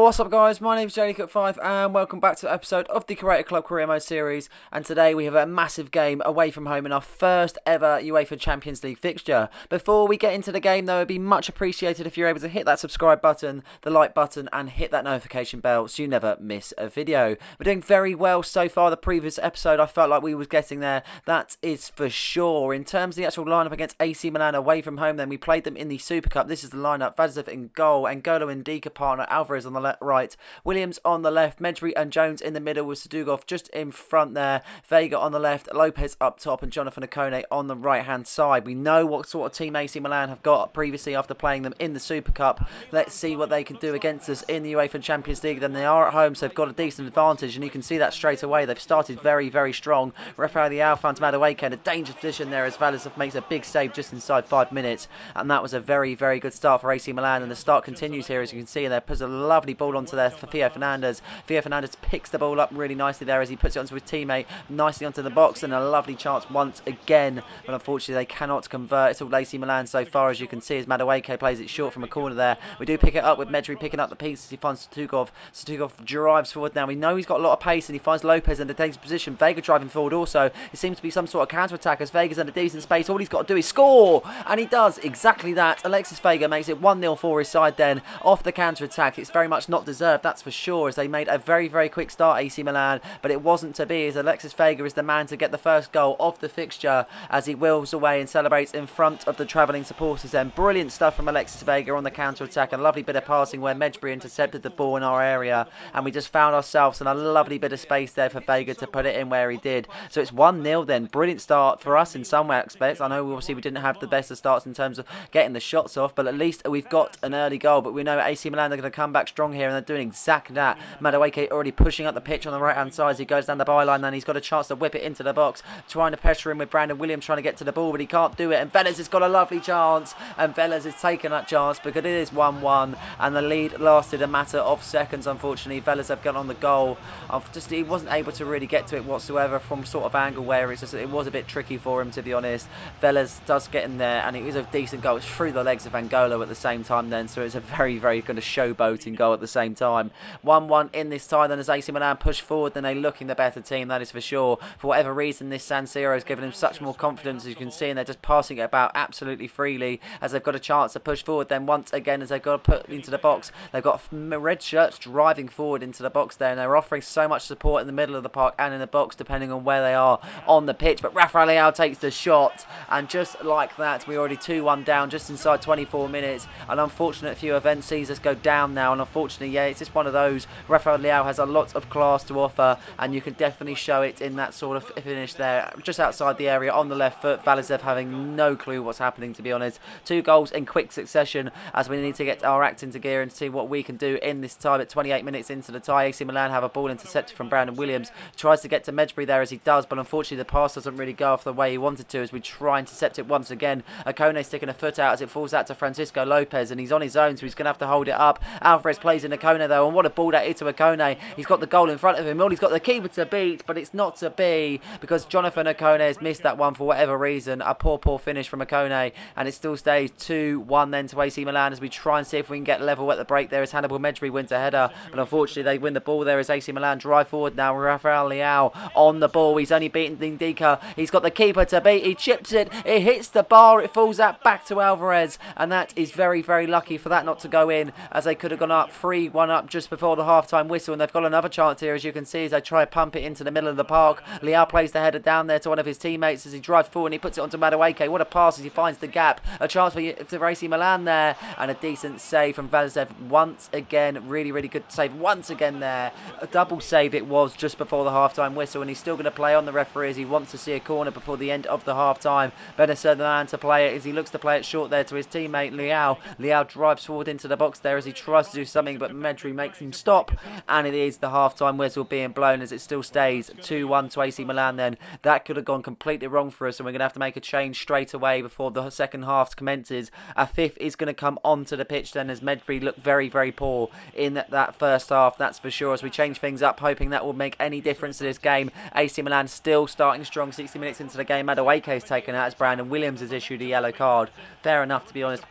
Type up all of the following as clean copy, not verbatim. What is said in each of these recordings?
What's up guys, my name is JDCook5 and welcome back to an episode of the Creator Club Career Mode series, and today we have a massive game away from home in our first ever UEFA Champions League fixture. Before we get into the game though, it'd be much appreciated if you're able to hit that subscribe button, the like button and hit that notification bell so you never miss a video. We're doing very well so far. The previous episode I felt like we was getting there, that is for sure. In terms of the actual lineup against AC Milan away from home then, we played them in the Super Cup. This is the lineup: Vazev in goal, N'Golo and Ndika partner, Alvarez on the right, Williams on the left, Medri and Jones in the middle with Sadugov just in front there, Vega on the left, Lopez up top and Jonathan Okone on the right hand side. We know what sort of team AC Milan have got previously after playing them in the Super Cup. Let's see what they can do against us in the UEFA Champions League. Then they are at home, so they've got a decent advantage, and you can see that straight away. They've started very, very strong. Rafael Leao found Madueke in a dangerous position there as Vazev makes a big save just inside 5 minutes, and that was a very, very good start for AC Milan, and the start continues here as you can see, and there puts a lovely ball onto there for Theo Fernandez. Theo Fernandez picks the ball up really nicely there as he puts it onto his teammate, nicely onto the box, and a lovely chance once again, but unfortunately they cannot convert. It's all AC Milan so far as you can see as Madueke plays it short from a corner there. We do pick it up with Medri picking up the pieces. He finds Sadugov. Sadugov drives forward now. We know he's got a lot of pace and he finds Lopez in a dangerous position. Vega driving forward also. It seems to be some sort of counter-attack as Vega's under decent space. All he's got to do is score, and he does exactly that. Alexis Vega makes it 1-0 for his side then off the counter-attack. It's very much not deserved, that's for sure, as they made a very, very quick start, AC Milan, but it wasn't to be, as Alexis Vega is the man to get the first goal of the fixture as he wheels away and celebrates in front of the travelling supporters then. Brilliant stuff from Alexis Vega on the counter-attack. A lovely bit of passing where Medri intercepted the ball in our area, and we just found ourselves in a lovely bit of space there for Vega to put it in where he did. So it's 1-0 then. Brilliant start for us in some aspects. I know obviously we didn't have the best of starts in terms of getting the shots off, but at least we've got an early goal. But we know AC Milan are going to come back strong here, and they're doing exactly that. Madueke already pushing up the pitch on the right hand side as he goes down the byline, and he's got a chance to whip it into the box, trying to pressure him with Brandon Williams trying to get to the ball, but he can't do it, and Velez has got a lovely chance, and Velez has taken that chance because it is 1-1 and the lead lasted a matter of seconds. Unfortunately Velez have got on the goal. He wasn't able to really get to it whatsoever from sort of angle where it was a bit tricky for him, to be honest. Velez does get in there and it is a decent goal. It's through the legs of N'Golo at the same time then, so it's a very, very kind of showboating goal at the same time. 1-1 in this tie then as AC Milan push forward, then they're looking the better team, that is for sure. For whatever reason this San Siro has given him such more confidence, as you can see, and they're just passing it about absolutely freely as they've got a chance to push forward then once again as they've got to put into the box. They've got red shirts driving forward into the box there, and they're offering so much support in the middle of the park and in the box depending on where they are on the pitch. But Rafael Leao takes the shot, and just like that we're already 2-1 down just inside 24 minutes. An unfortunate few events sees us go down now, and unfortunately, yeah, it's just one of those. Rafael Leao has a lot of class to offer, and you can definitely show it in that sort of finish there just outside the area on the left foot. Vazev having no clue what's happening, to be honest. 2 goals in quick succession as we need to get our act into gear and see what we can do in this time. At 28 minutes into the tie, AC Milan have a ball intercepted from Brandon Williams. Tries to get to Medri there as he does, but unfortunately the pass doesn't really go off the way he wanted to as we try and intercept it once again. Okone sticking a foot out as it falls out to Francisco Lopez, and he's on his own, so he's going to have to hold it up. Alvarez plays in Okone though, and what a ball that is to Okone. He's got the goal in front of him. All he's got the keeper to beat, but it's not to be because Jonathan Okone has missed that one for whatever reason. A poor finish from Okone, and it still stays 2-1 then to AC Milan as we try and see if we can get level at the break there as Hannibal Medri wins a header, but unfortunately they win the ball there as AC Milan drive forward now. Rafael Leao on the ball. He's only beaten Ndika. He's got the keeper to beat. He chips it. It hits the bar. It falls out back to Alvarez, and that is very, very lucky for that not to go in, as they could have gone up 3-1 up just before the half-time whistle, and they've got another chance here as you can see as they try to pump it into the middle of the park. Leao plays the header down there to one of his teammates as he drives forward and he puts it onto Madueke. What a pass as he finds the gap. A chance for AC Milan there, and a decent save from Vazev once again. Really, really good save once again there. A double save it was just before the half-time whistle, and he's still going to play on the referee as he wants to see a corner before the end of the half-time. Benacer the man to play it as he looks to play it short there to his teammate Leao. Leao drives forward into the box there as he tries to do something but Medri makes him stop, and it is the half-time whistle being blown as it still stays 2-1 to AC Milan then. That could have gone completely wrong for us, and we're going to have to make a change straight away before the second half commences. A fifth is going to come onto the pitch then, as Medri looked very, very poor in that first half, that's for sure, as we change things up, hoping that will make any difference to this game. AC Milan still starting strong 60 minutes into the game. Madueke's taken out as Brandon Williams has issued a yellow card. Fair enough, to be honest.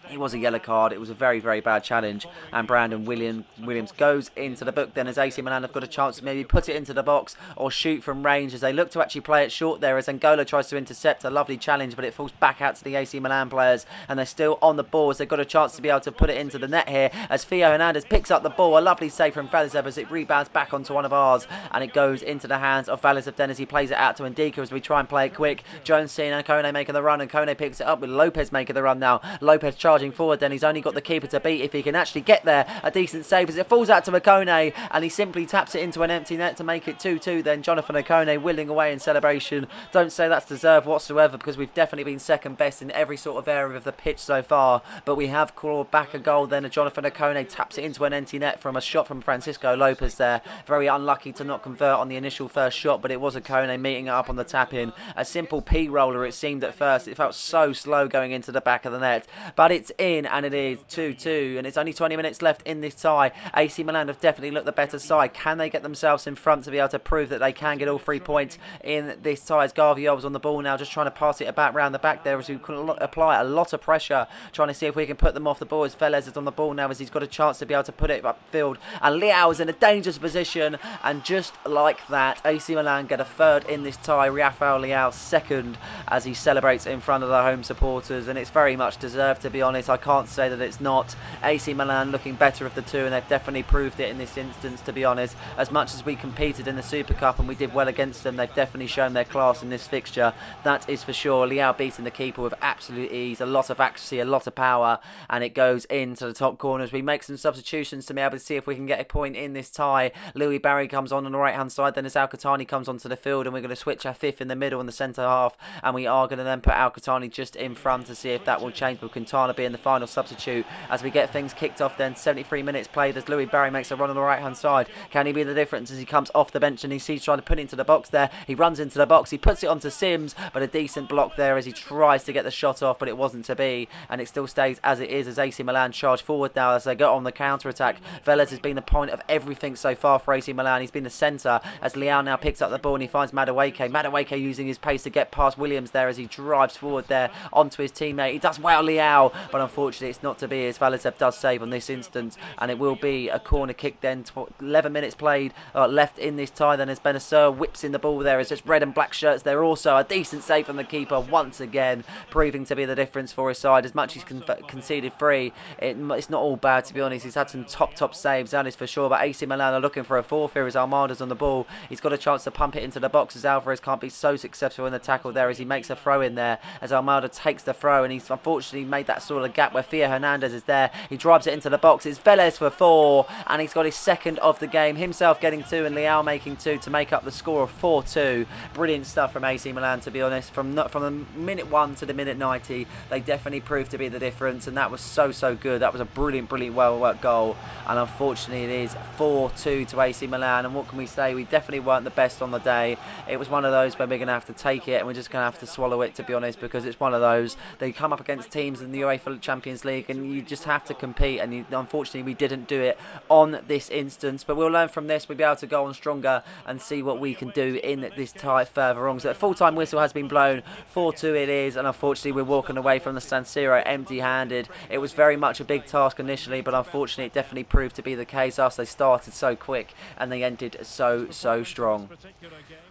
It was a yellow card. It was a very, very bad challenge. And Brandon Williams goes into the book then, as AC Milan have got a chance to maybe put it into the box or shoot from range, as they look to actually play it short there, as Angola tries to intercept a lovely challenge, but it falls back out to the AC Milan players, and they're still on the ball as they've got a chance to be able to put it into the net here, as Theo Hernandez picks up the ball. A lovely save from Valizev as it rebounds back onto one of ours, and it goes into the hands of Valizev then, as he plays it out to Ndika as we try and play it quick. Jones seeing Kone making the run, and Kone picks it up with Lopez making the run now. Lopez charging forward then, he's only got the keeper to beat if he can actually get there. A decent save as it falls out to Kone, and he simply taps it into an empty net to make it 2-2 then. Jonathan Kone willing away in celebration. Don't say that's deserved whatsoever, because we've definitely been second best in every sort of area of the pitch so far, but we have clawed back a goal then. Jonathan Kone taps it into an empty net from a shot from Francisco Lopez there. Very unlucky to not convert on the initial first shot, but it was Kone meeting it up on the tap in. A simple P-roller it seemed at first. It felt so slow going into the back of the net, but it's in, and it is 2-2, and it's only 20 minutes left in this tie. AC Milan have definitely looked the better side. Can they get themselves in front to be able to prove that they can get all 3 points in this tie? As Garviol was on the ball now, just trying to pass it about round the back there, as we can apply a lot of pressure, trying to see if we can put them off the ball, as Velez is on the ball now, as he's got a chance to be able to put it upfield, and Leao is in a dangerous position, and just like that, AC Milan get a third in this tie. Rafael Leao second, as he celebrates in front of the home supporters, and it's very much deserved, to be honest. I can't say that it's not. AC Milan looking better of the two, and they've definitely proved it in this instance, to be honest. As much as we competed in the Super Cup and we did well against them, they've definitely shown their class in this fixture, that is for sure. Leao beating the keeper with absolute ease, a lot of accuracy, a lot of power, and it goes into the top corners. We make some substitutions to be able to see if we can get a point in this tie. Louis Barry comes on the right hand side, then as Al-Qahtani comes onto the field, and we're going to switch our fifth in the middle in the centre half, and we are going to then put Al-Qahtani just in front to see if that will change, with Quintana being the final substitute as we get things kicked off then. 73 minutes played as Louis Barry makes a run on the right hand side. Can he be the difference as he comes off the bench and he sees trying to put it into the box there? He runs into the box, he puts it onto Sims, but a decent block there as he tries to get the shot off, but it wasn't to be, and it still stays as it is, as AC Milan charge forward now as they go on the counter attack. Velez has been the point of everything so far for AC Milan. He's been the centre as Leao now picks up the ball and he finds Madueke. Madueke using his pace to get past Williams there as he drives forward there onto his teammate. He does well, Leao, but unfortunately it's not to be, as Valizev does save on this instance, and it will be a corner kick then. 11 minutes played left in this tie then, as Benacer whips in the ball there. It's just red and black shirts there also. A decent save from the keeper once again, proving to be the difference for his side. As much as he's conceded free, it's not all bad, to be honest. He's had some top saves, that is for sure, but AC Milan are looking for a fourth here as Almada's on the ball. He's got a chance to pump it into the box as Alvarez can't be so successful in the tackle there, as he makes a throw in there, as Almada takes the throw, and he's unfortunately made that sort of gap where Theo Hernandez is there. He drives it into the box. It's Velez for 4, and he's got his second of the game, himself getting 2 and Leao making 2 to make up the score of 4-2. Brilliant stuff from AC Milan, to be honest. From the minute 1 to the minute 90, they definitely proved to be the difference, and that was so good. That was a brilliant well worked goal, and unfortunately it is 4-2 to AC Milan. And what can we say? We definitely weren't the best on the day. It was one of those where we're going to have to take it, and we're just going to have to swallow it, to be honest, because it's one of those, they come up against teams in the UEFA Champions League and you just have to compete, and unfortunately we didn't do it on this instance, but we'll learn from this. We'll be able to go on stronger and see what we can do in this tie further on. So the full-time whistle has been blown. 4-2 it is, and unfortunately we're walking away from the San Siro empty-handed. It was very much a big task initially, but unfortunately it definitely proved to be the case after they started so quick and they ended so strong.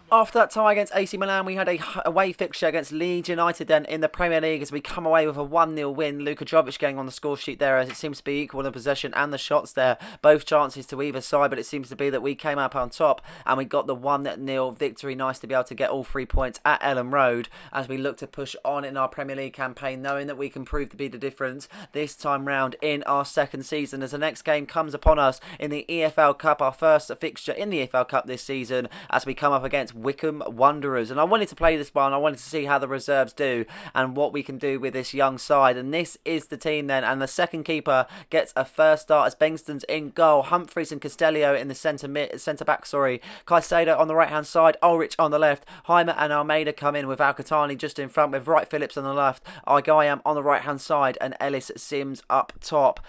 After that tie against AC Milan, we had a away fixture against Leeds United then in the Premier League, as we come away with a 1-0 win. Luka Jovic getting on the score sheet there, as it seems to be equal in the possession and the shots there. Both chances to either side, but it seems to be that we came up on top and we got the 1-0 victory. Nice to be able to get all 3 points at Ellen Road as we look to push on in our Premier League campaign, knowing that we can prove to be the difference this time round in our second season, as the next game comes upon us in the EFL Cup, our first fixture in the EFL Cup this season, as we come up against Wycombe Wanderers. And I wanted to play this one. I wanted to see how the reserves do and what we can do with this young side. And this is the team then. And the second keeper gets a first start as Bengston's in goal. Humphreys and Castellio in the centre back. Caicedo on the right hand side. Ulrich on the left. Heimer and Almeida come in with Alcatani just in front with Wright Phillips on the left. Igayam on the right hand side and Ellis Sims up top.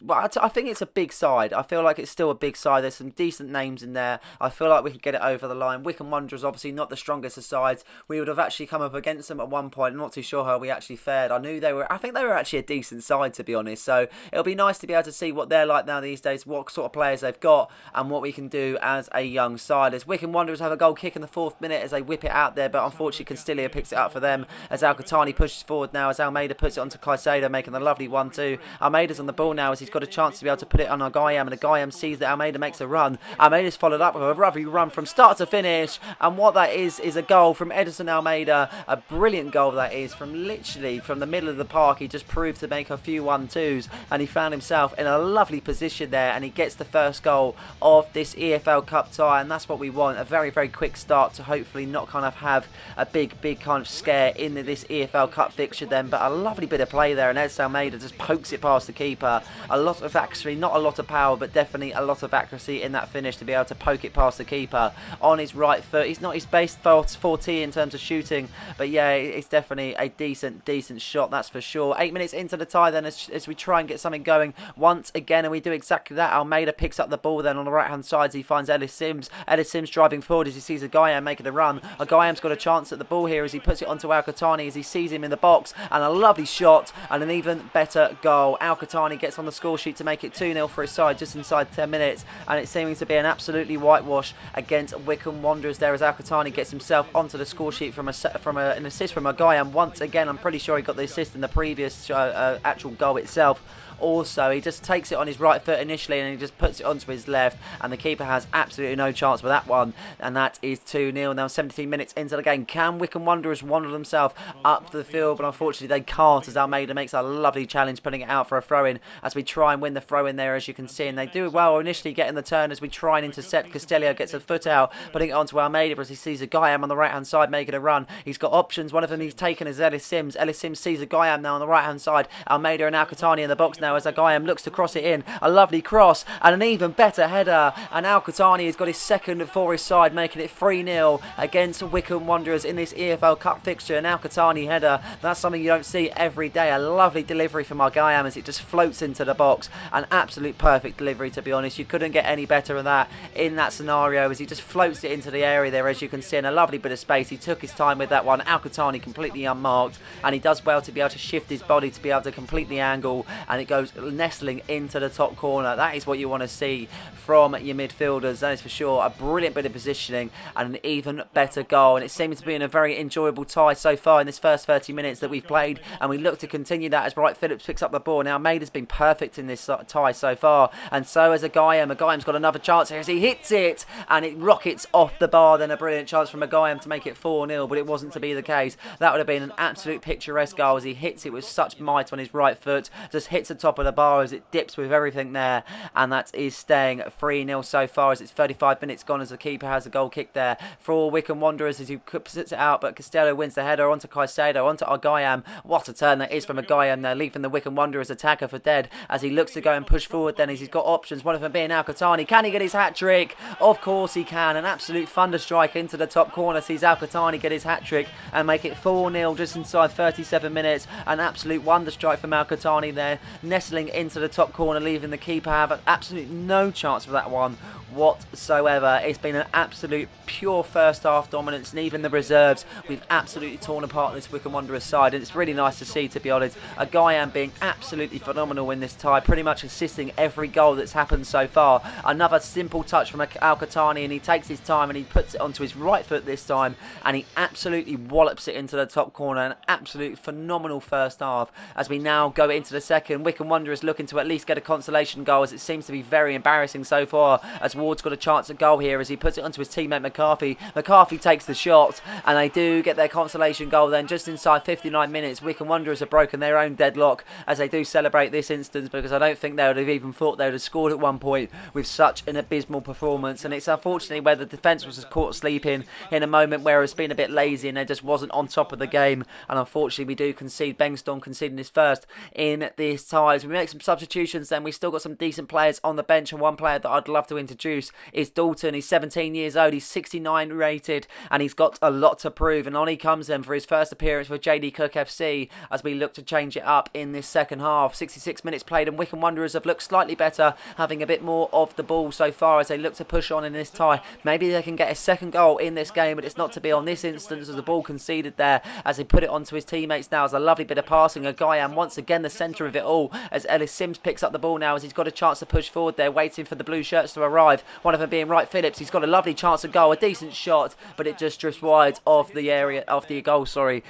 I think it's a big side. I feel like it's still a big side. There's some decent names in there. I feel like we can get it over the line. Wycombe Wanderers obviously not the strongest of sides. We would have actually come up against them at one point. I'm not too sure how we actually fared. I think they were actually a decent side, to be honest. So it'll be nice to be able to see what they're like now these days, what sort of players they've got and what we can do as a young side. As Wycombe Wanderers have a goal kick in the 4th minute as they whip it out there, but unfortunately Castilia picks it up for them as Alcatani pushes forward now as Almeida puts it onto Caicedo, making the lovely 1-2. Almeida's on the ball now as he's got a chance to be able to put it on Igayam, and Igayam sees that Almeida makes a run. Almeida's followed up with a lovely run from start to finish, and what that is a goal from Edison Almeida. A brilliant goal that is, from literally from the middle of the park. He just proved to make a few 1-2s, and he found himself in a lovely position there, and he gets the first goal of this EFL Cup tie, and that's what we want. A very, very quick start to hopefully not kind of have a big kind of scare in this EFL Cup fixture then, but a lovely bit of play there, and Edison Almeida just pokes it past the keeper. A lot of accuracy, not a lot of power, but definitely a lot of accuracy in that finish to be able to poke it past the keeper on his right foot. He's not his base forte in terms of shooting, but yeah, it's definitely a decent shot, that's for sure. 8 minutes into the tie then as we try and get something going once again, and we do exactly that. Almeida picks up the ball then on the right hand side as he finds Ellis Sims. Ellis Sims driving forward as he sees Igayam making the run. Igayam's got a chance at the ball here as he puts it onto Alcatani as he sees him in the box, and a lovely shot and an even better goal. Alcatani gets on the score sheet to make it 2-0 for his side just inside 10 minutes, and it's seeming to be an absolutely whitewash against Wycombe Wanderers there as Alcatani gets himself onto the score sheet from an assist from Igayam. Once again, I'm pretty sure he got the assist in the previous actual goal itself. Also, he just takes it on his right foot initially and he just puts it onto his left, and the keeper has absolutely no chance with that one, and that is 2-0 now 17 minutes into the game. Can Wycombe Wanderers wander themselves up the field? But unfortunately they can't as Almeida makes a lovely challenge, putting it out for a throw-in as we try and win the throw-in there, as you can see, and they do well initially getting the turn as we try and intercept. Castellio gets a foot out, putting it onto Almeida as he sees Igayam on the right-hand side making a run. He's got options. One of them he's taken is Ellis Sims. Ellis Sims sees Igayam now on the right-hand side. Almeida and Alcatani in the box now as Igayam looks to cross it in. A lovely cross and an even better header, and Alcatani has got his second for his side, making it 3-0 against Wycombe Wanderers in this EFL Cup fixture. An Alcatani header, that's something you don't see every day. A lovely delivery from Igayam as it just floats into the box. An absolute perfect delivery, to be honest. You couldn't get any better than that in that scenario as he just floats it into the area there, as you can see, in a lovely bit of space. He took his time with that one. Alcatani completely unmarked, and he does well to be able to shift his body to be able to complete the angle, and it goes nestling into the top corner. That is what you want to see from your midfielders, that is for sure. A brilliant bit of positioning and an even better goal, and it seems to be in a very enjoyable tie so far in this first 30 minutes that we've played, and we look to continue that as Wright Phillips picks up the ball. Now Almeida's been perfect in this tie so far, and so has Igayam. Igayam's got another chance here as he hits it, and it rockets off the bar. Then a brilliant chance from Igayam to make it 4-0, but it wasn't to be the case. That would have been an absolute picturesque goal as he hits it with such might on his right foot, just hits the top of the bar as it dips with everything there, and that is staying 3-0 so far as it's 35 minutes gone as the keeper has a goal kick there for Wycombe Wanderers as he puts it out, but Castello wins the header onto Caicedo, onto Igayam. What a turn that is from Igayam there, leaving the Wycombe Wanderers attacker for dead as he looks to go and push forward then as he's got options, one of them being Alcatani. Can he get his hat-trick? Of course he can. An absolute thunder strike into the top corner sees Alcatani get his hat-trick and make it 4-0 just inside 37 minutes. An absolute wonder strike from Alcatani there, nestling into the top corner, leaving the keeper have absolutely no chance for that one whatsoever. It's been an absolute pure first half dominance, and even the reserves, we've absolutely torn apart this Wycombe Wanderers side, and it's really nice to see, to be honest. Igayam being absolutely phenomenal in this tie, pretty much assisting every goal that's happened so far. Another simple touch from Alcatani, and he takes his time and he puts it onto his right foot this time, and he absolutely wallops it into the top corner. An absolute phenomenal first half as we now go into the second. Wycombe Wanderers looking to at least get a consolation goal, as it seems to be very embarrassing so far, as Ward's got a chance at goal here as he puts it onto his teammate McCarthy. McCarthy takes the shot, and they do get their consolation goal then just inside 59 minutes. Wycombe Wanderers have broken their own deadlock as they do celebrate this instance, because I don't think they would have even thought they would have scored at one point with such an abysmal performance. And it's unfortunately where the defence was caught sleeping in a moment where it's been a bit lazy and they just wasn't on top of the game. And unfortunately we do concede, Bengston conceding his first in this tie. As we make some substitutions, then we still got some decent players on the bench, and one player that I'd love to introduce is Dalton. He's 17 years old, he's 69 rated, and he's got a lot to prove. And on he comes then for his first appearance for JD Cook FC as we look to change it up in this second half. 66 minutes played, and Wycombe Wanderers have looked slightly better, having a bit more of the ball so far as they look to push on in this tie. Maybe they can get a second goal in this game, but it's not to be on this instance as the ball conceded there as he put it onto his teammates now. As a lovely bit of passing, a Guyan once again the centre of it all as Ellis Sims picks up the ball now as he's got a chance to push forward there, waiting for the blue shirts to arrive. One of them being Wright Phillips. He's got a lovely chance to goal, a decent shot, but it just drifts wide of the area, of the goal, sorry.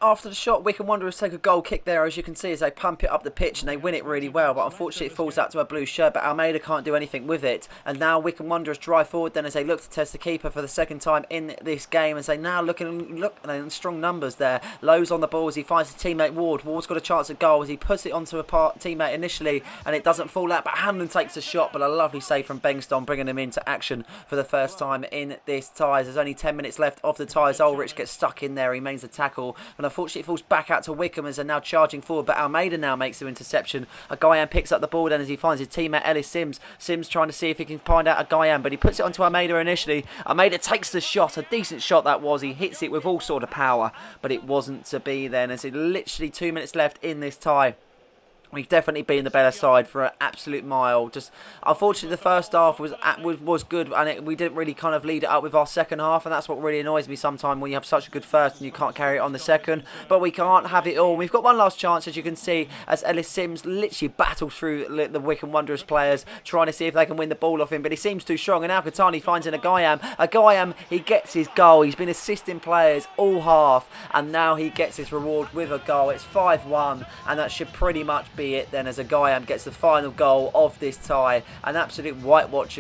After the shot, Wycombe Wanderers take a goal kick there, as you can see, as they pump it up the pitch and they win it really well, but unfortunately it falls out to a blue shirt, but Almeida can't do anything with it. And now Wycombe Wanderers drive forward then as they look to test the keeper for the second time in this game, as they now look in strong numbers there. Lowe's on the ball as he finds his teammate Ward. Ward's got a chance at goal as he puts it onto a teammate initially, and it doesn't fall out, but Hanlon takes a shot, but a lovely save from Bengston, bringing him into action for the first time in this tie. There's only 10 minutes left of the tie as Ulrich gets stuck in there. He makes the tackle, and unfortunately it falls back out to Wycombe as they're now charging forward, but Almeida now makes the interception. A Guyan picks up the ball then as he finds his teammate Ellis Sims. Sims trying to see if he can find out a Guyan, but he puts it onto Almeida initially. Almeida takes the shot, a decent shot that was. He hits it with all sort of power, but it wasn't to be then, as it literally 2 minutes left in this tie. We've definitely been the better side for an absolute mile. Just unfortunately, the first half was good, and we didn't really kind of lead it up with our second half, and that's what really annoys me sometimes when you have such a good first and you can't carry it on the second. But we can't have it all. We've got one last chance, as you can see, as Ellis Sims literally battles through the Wycombe Wanderers players, trying to see if they can win the ball off him, but he seems too strong. And now Katani finds in a Guyan. He gets his goal. He's been assisting players all half, and now he gets his reward with a goal. It's 5-1, and that should pretty much be it then, as a Guyan gets the final goal of this tie. An absolute whitewash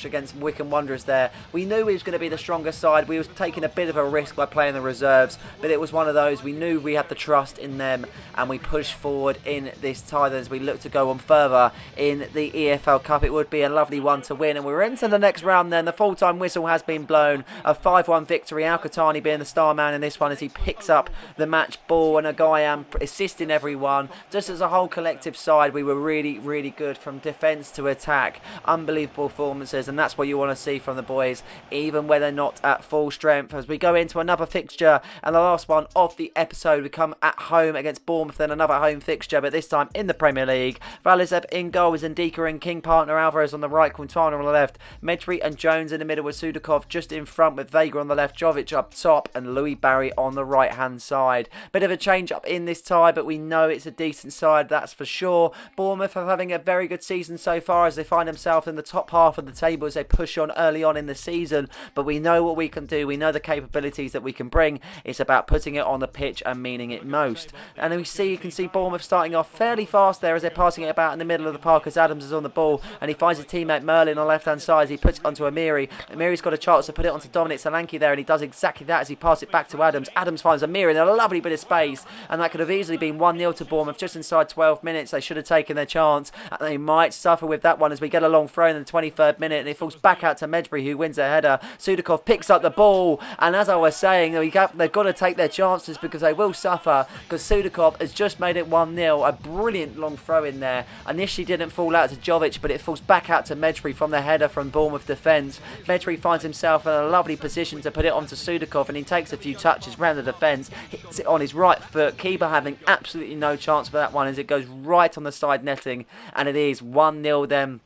against Wycombe Wanderers there. We knew we was going to be the stronger side. We was taking a bit of a risk by playing the reserves, but it was one of those. We knew we had the trust in them, and we pushed forward in this tie then as we look to go on further in the EFL Cup. It would be a lovely one to win, and we're into the next round then. The full-time whistle has been blown. A 5-1 victory. Al-Qatani being the star man in this one as he picks up the match ball, and a Guyan assisting everyone. Just as a whole collective side, we were really, really good from defence to attack. Unbelievable performances, and that's what you want to see from the boys, even when they're not at full strength. As we go into another fixture, and the last one of the episode, we come at home against Bournemouth, then another home fixture, but this time in the Premier League. Valizev in goal is Ndika and King partner. Alvarez on the right, Quintana on the left, Medri and Jones in the middle with Sudakov just in front with Vega on the left, Jovic up top, and Louis Barry on the right hand side. Bit of a change up in this tie, but we know it's a decent side, that's for sure. Bournemouth are having a very good season so far as they find themselves in the top half of the table as they push on early on in the season, but we know what we can do. We know the capabilities that we can bring. It's about putting it on the pitch and meaning it most. And then you can see Bournemouth starting off fairly fast there as they're passing it about in the middle of the park as Adams is on the ball, and he finds his teammate Merlin on the left hand side as he puts it onto Amiri. Amiri's got a chance to put it onto Dominic Solanke there, and he does exactly that as he passes it back to Adams. Adams finds Amiri in a lovely bit of space, and that could have easily been 1-0 to Bournemouth just inside 12 minutes. They should have taken their chance, and they might suffer with that one as we get a long throw in the 23rd minute, and it falls back out to Medbury, who wins a header. Sudakov picks up the ball, and as I was saying, they've got to take their chances because they will suffer, because Sudakov has just made it 1-0. A brilliant long throw in there. Initially didn't fall out to Jovic, but it falls back out to Medbury from the header from Bournemouth defence. Medbury finds himself in a lovely position to put it onto Sudakov, and he takes a few touches round the defence, hits it on his right foot. Keeper having absolutely no chance for that one as it goes right on the side netting, and it is 1-0 then.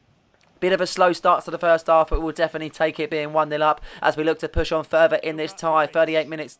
Bit of a slow start to the first half, but we'll definitely take it being 1-0 up as we look to push on further in this tie. 28 minutes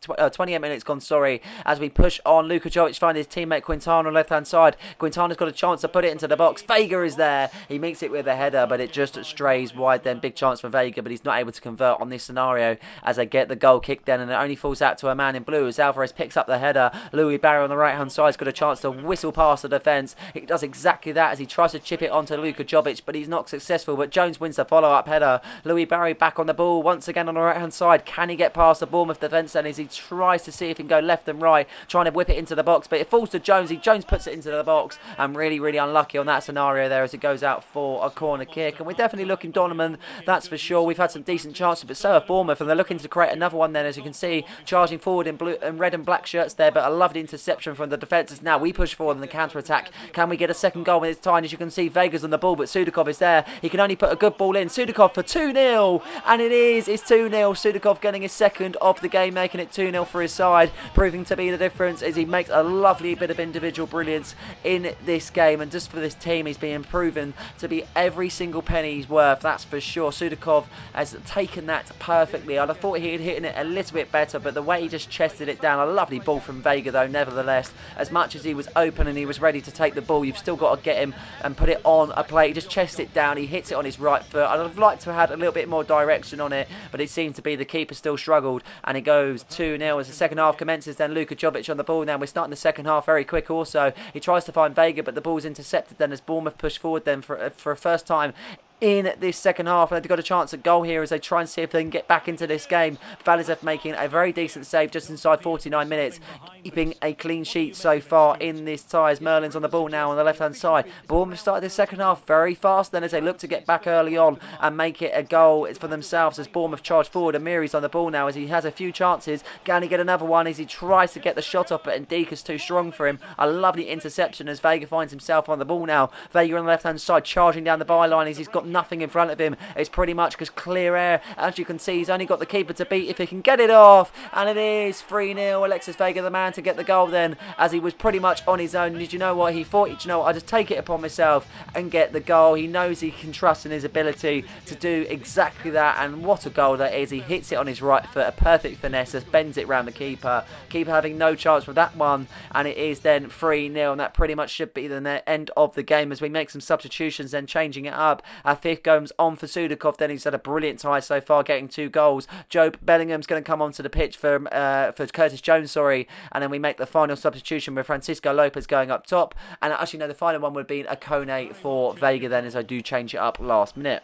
gone, as we push on. Luka Jovic finds his teammate Quintana on left-hand side. Quintana's got a chance to put it into the box. Vega is there. He makes it with a header, but it just strays wide then. Big chance for Vega, but he's not able to convert on this scenario as they get the goal kicked in, and it only falls out to a man in blue as Alvarez picks up the header. Louis Barry on the right-hand side's got a chance to whistle past the defence. He does exactly that as he tries to chip it onto Luka Jovic, but he's not successful successful, but Jones wins the follow-up header. Louis Barry back on the ball once again on the right-hand side. Can he get past the Bournemouth defence then as he tries to see if he can go left and right, trying to whip it into the box, but it falls to Jonesy. Jones puts it into the box, and really, really unlucky on that scenario there as it goes out for a corner kick. And we're definitely looking Donovan, that's for sure. We've had some decent chances, but so have Bournemouth, and they're looking to create another one then, as you can see, charging forward in blue and red and black shirts there, but a lovely interception from the defenders. Now we push forward in the counter-attack. Can we get a second goal when it's time? As you can see, Vega's on the ball, but Sudakov is there. He can only put a good ball in. Sudakov for 2-0, and it is. It's 2-0. Sudakov getting his second of the game, making it 2-0 for his side, proving to be the difference as he makes a lovely bit of individual brilliance in this game. And just for this team, he's being proven to be every single penny he's worth, that's for sure. Sudakov has taken that perfectly. I'd have thought he had hit it a little bit better, but the way he just chested it down, a lovely ball from Vega though, nevertheless. As much as he was open and he was ready to take the ball, you've still got to get him and put it on a plate. He just chests it down, he hits it on his right foot. I'd have liked to have had a little bit more direction on it, but it seemed to be the keeper still struggled, and it goes 2-0 as the second half commences. Then Luka Jovic on the ball. Now we're starting the second half very quick also. He tries to find Vega, but the ball's intercepted then as Bournemouth push forward then for a first time in this second half. And they've got a chance at goal here as they try and see if they can get back into this game. Valizev making a very decent save just inside 49 minutes, keeping a clean sheet so far in this tie as Merlin's on the ball now on the left hand side. Bournemouth started this second half very fast then as they look to get back early on and make it a goal for themselves as Bournemouth charge forward. Amiri's on the ball now as he has a few chances. Can he get another one as he tries to get the shot off, but Ndika's too strong for him. A lovely interception as Vega finds himself on the ball now. Vega on the left hand side charging down the byline as he's got nothing in front of him. It's pretty much just clear air. As you can see, he's only got the keeper to beat if he can get it off, and it is 3-0. Alexis Vega the man to get the goal then, as he was pretty much on his own. Did you know what? He thought, you know what, I'll just take it upon myself and get the goal. He knows he can trust in his ability to do exactly that, and what a goal that is. He hits it on his right foot, a perfect finesse, just bends it round the keeper. Keeper having no chance with that one, and it is then 3-0, and that pretty much should be the end of the game as we make some substitutions, then changing it up. Our fifth goes on for Sudakov then, he's had a brilliant tie so far, getting 2 goals. Joe Bellingham's going to come onto the pitch for Curtis Jones, and then we make the final substitution with Francisco Lopez going up top, and actually no, the final one would be a Kone for Vega then, as I do change it up last minute.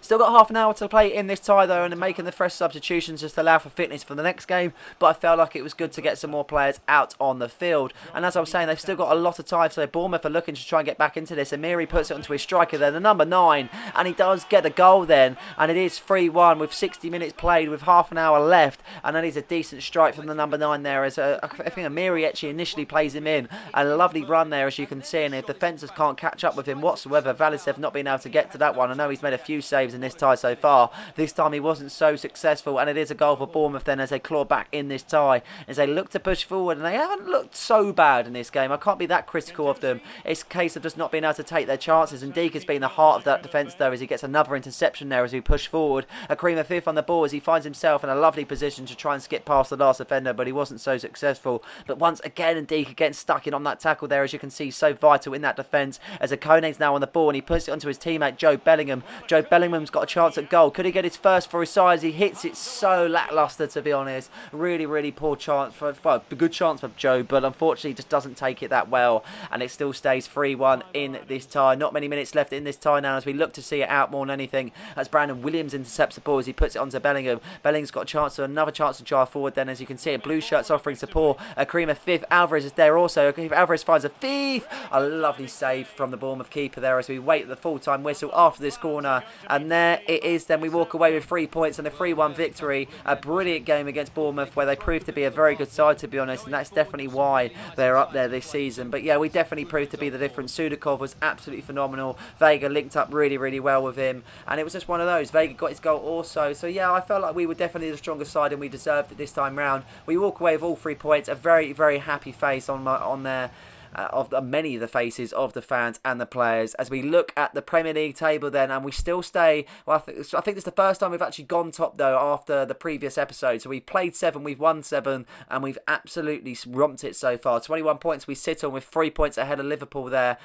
Still got half an hour to play in this tie though, and making the fresh substitutions just to allow for fitness for the next game, but I felt like it was good to get some more players out on the field. And as I was saying, they've still got a lot of time, so Bournemouth are looking to try and get back into this. Amiri puts it onto his striker there, the number 9, and he does get a goal then, and it is 3-1 with 60 minutes played with half an hour left, and that is a decent strike from the number 9 there, as I think Amiri actually initially plays him in. A lovely run there, as you can see, and if defenders can't catch up with him whatsoever, Valisev not being able to get to that one. I know he's made a few saves in this tie so far. This time he wasn't so successful, and it is a goal for Bournemouth then as they claw back in this tie, as they look to push forward, and they haven't looked so bad in this game. I can't be that critical of them. It's a case of just not being able to take their chances, and Deke has been the heart of that defence though, as he gets another interception there as we push forward. Akrima fifth on the ball as he finds himself in a lovely position to try and skip past the last defender, but he wasn't so successful. But once again, and Deke again stuck in on that tackle there, as you can see, so vital in that defence, as Akone's now on the ball and he puts it onto his teammate Joe Bellingham. Joe Bellingham's got a chance at goal. Could he get his first for his side? He hits it so lacklustre, to be honest. Really poor chance for, well, a good chance for Joe, but unfortunately just doesn't take it that well, and it still stays 3-1 in this tie. Not many minutes left in this tie now as we look to see it out more than anything, as Brandon Williams intercepts the ball as he puts it onto Bellingham. Bellingham's got a chance, another chance to drive forward then, as you can see it. Blue shirts offering support. Akrima fifth. Alvarez is there also. Alvarez finds a thief. A lovely save from the Bournemouth keeper there as we wait the full-time whistle after this corner, and there it is then. We walk away with 3 points and a 3-1 victory. A brilliant game against Bournemouth, where they proved to be a very good side, to be honest, and that's definitely why they're up there this season. But yeah, we definitely proved to be the difference. Sudakov was absolutely phenomenal. Vega linked up really well with him, and it was just one of those. Vega got his goal also. So yeah, I felt like we were definitely the stronger side and we deserved it this time round. We walk away with all 3 points. A very happy face on there. Of many of the faces of the fans and the players, as we look at the Premier League table then, and we still stay, well, I think it's the first time we've actually gone top though after the previous episode. So we've played 7, we've won 7, and we've absolutely romped it so far. 21 points we sit on, with 3 points ahead of Liverpool there,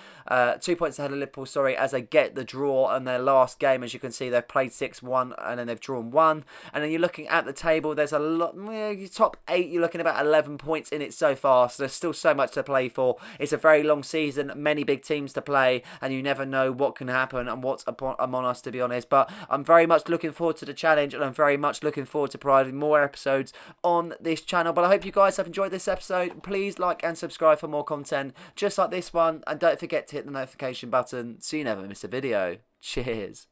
2 points ahead of Liverpool, as they get the draw on their last game. As you can see, they've played 6-1 and then they've drawn 1, and then you're looking at the table, there's a lot, top 8, you're looking at about 11 points in it so far, so there's still so much to play for. it's a very long season, many big teams to play, and you never know what can happen and what's among us, to be honest. But I'm very much looking forward to the challenge, and I'm very much looking forward to providing more episodes on this channel. But I hope you guys have enjoyed this episode. Please like and subscribe for more content just like this one, and don't forget to hit the notification button so you never miss a video. Cheers.